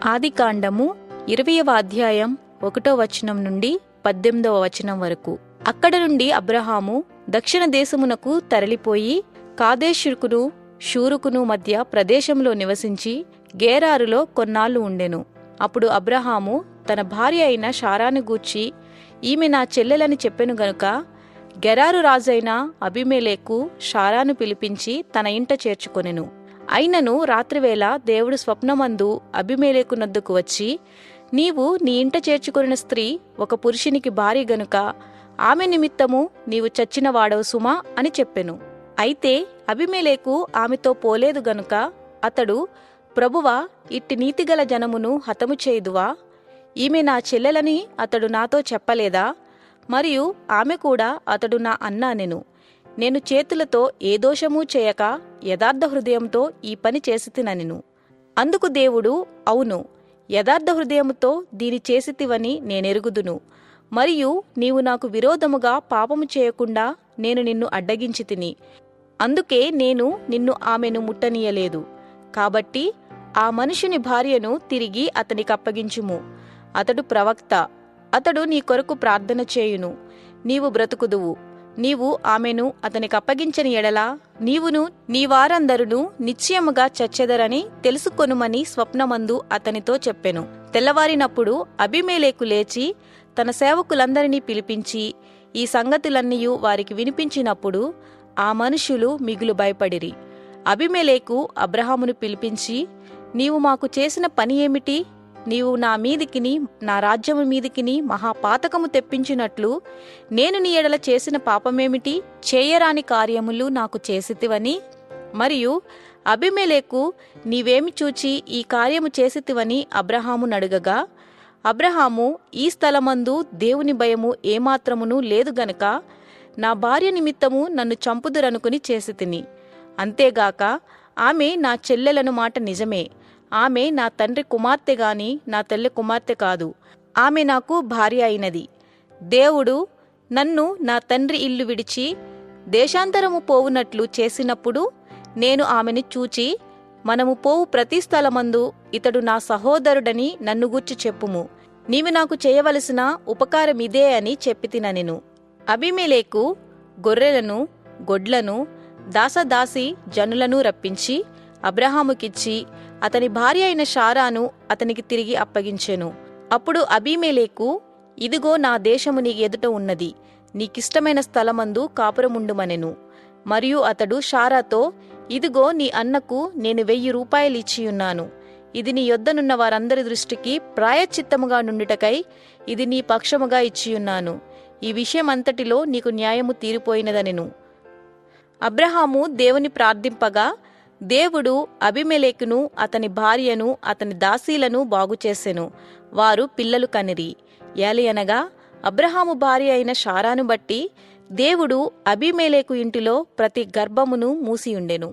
ఆదికాండము 20వ అధ్యాయం 1వ వచనం నుండి 18వ వచనం వరకు. అక్కడ నుండి అబ్రహాము దక్షిణ దేశమునకు తరలిపోయి కాదేషుకును షూరుకును మధ్య ప్రదేశంలో నివసించి గేరారులో కొన్నాళ్లు ఉండెను. అప్పుడు అబ్రహాము తన భార్య అయిన శారాను గూర్చి, ఈమె నా చెల్లెలని చెప్పెను గనుక గెరారు రాజైన అబీమెలెకు శారాను పిలిపించి తన ఇంట చేర్చుకొనెను. అయినను రాత్రివేళ దేవుడు స్వప్నమందు అబీమెలెకునొద్దకు వచ్చి, నీవు నీ ఇంట చేర్చుకొనిన స్త్రీ ఒక పురుషునికి భార్య గనుక ఆమె నిమిత్తము నీవు చచ్చిన వాడవు సుమా అని చెప్పెను. అయితే అబీమెలెకు ఆమెతో పోలేదు గనుక అతడు, ప్రభువా, ఇట్టి నీతిగల జనమును హతము చేయుదువా? ఈమె నా చెల్లెలని అతడు నాతో చెప్పలేదా? మరియు ఆమె కూడా అతడు నా అన్న అనెను. నేను చేతులతో ఏ దోషమూ చేయక యథార్థ హృదయంతో ఈ పని చేసితినెను. అందుకు దేవుడు, అవును, యథార్థ హృదయముతో దీని చేసితివని నేనెరుగుదును. మరియు నీవు నాకు విరోధముగా పాపము చేయకుండా నేను నిన్ను అడ్డగించితిని. అందుకే నేను నిన్ను ఆమెను ముట్టనీయలేదు. కాబట్టి ఆ మనుషుని భార్యను తిరిగి అతనికప్పగించుము. అతడు ప్రవక్త, అతడు నీ కొరకు ప్రార్థన చేయును, నీవు బ్రతుకుదువు. నీవు ఆమెను అతనికప్పగించని ఎడల నీవును నీ వారందరును నిశ్చయముగా చచ్చెదరని తెలుసుకొనుమని స్వప్నమందు అతనితో చెప్పెను. తెల్లవారినప్పుడు అబీమెలెకు లేచి తన సేవకులందరినీ పిలిపించి ఈ సంగతులన్నీయు వారికి వినిపించినప్పుడు ఆ మనుషులు మిగులు భయపడిరి. అబీమెలెకు అబ్రహామును పిలిపించి, నీవు మాకు చేసిన పని ఏమిటి? నీవు నా మీదికిని నా రాజ్యము మీదికిని మహాపాతకము తెప్పించినట్లు నేను నీ ఎడల చేసిన పాపమేమిటి? చేయరాని కార్యములు నాకు చేసితివని మరియు అబీమెలెకు నీవేమి చూచి ఈ కార్యము చేసితివని అబ్రహాము నడుగగా, అబ్రహాము, ఈ స్థలమందు దేవుని భయము ఏమాత్రమును లేదు గనుక నా భార్య నిమిత్తము నన్ను చంపుదురనుకుని చేసితిని. అంతేగాక ఆమె నా చెల్లెలను మాట నిజమే. ఆమె నా తండ్రి కుమార్తె గాని నా తల్లి కుమార్తె కాదు. ఆమె నాకు భార్య అయినది. దేవుడు నన్ను నా తండ్రి ఇల్లు విడిచి దేశాంతరము పోవునట్లు చేసినప్పుడు నేను ఆమెను చూచి, మనము పోవు ప్రతి స్థలమందు ఇతడు నా సహోదరుడని నన్ను గూర్చి చెప్పుము. నీవు నాకు చేయవలసిన ఉపకారమిదే అని చెప్పితినెను. అబీమెలెకు గొర్రెలను గొడ్లను దాసదాసి జనులను రప్పించి అబ్రహాముకిచ్చి అతని భార్య అయిన శారాను అతనికి తిరిగి అప్పగించెను. అప్పుడు అబీమెలెకు, ఇదిగో నా దేశము నీ ఎదుట ఉన్నది, నీకిష్టమైన స్థలమందు కాపురముండుమనెను. మరియు అతడు శారాతో, ఇదిగో నీ అన్నకు నేను 1000 రూపాయలు ఇచ్చియున్నాను. ఇది నీ యొద్దనున్న వారందరి దృష్టికి ప్రాయశ్చిత్తముగా నుండుటకై ఇది నీ పక్షముగా ఇచ్చియున్నాను. ఈ విషయమంతటిలో నీకు న్యాయము తీరిపోయినదనెను. అబ్రహాము దేవుని ప్రార్థింపగా దేవుడు అబీమెలెకును అతని భార్యను అతని దాసీలను బాగుచేసెను. వారు పిల్లలు కనిరి. ఏలయనగా అబ్రహాము భార్య అయిన శారాను బట్టి దేవుడు అబీమెలెకు ఇంటిలో ప్రతి గర్భమును మూసియుండెను.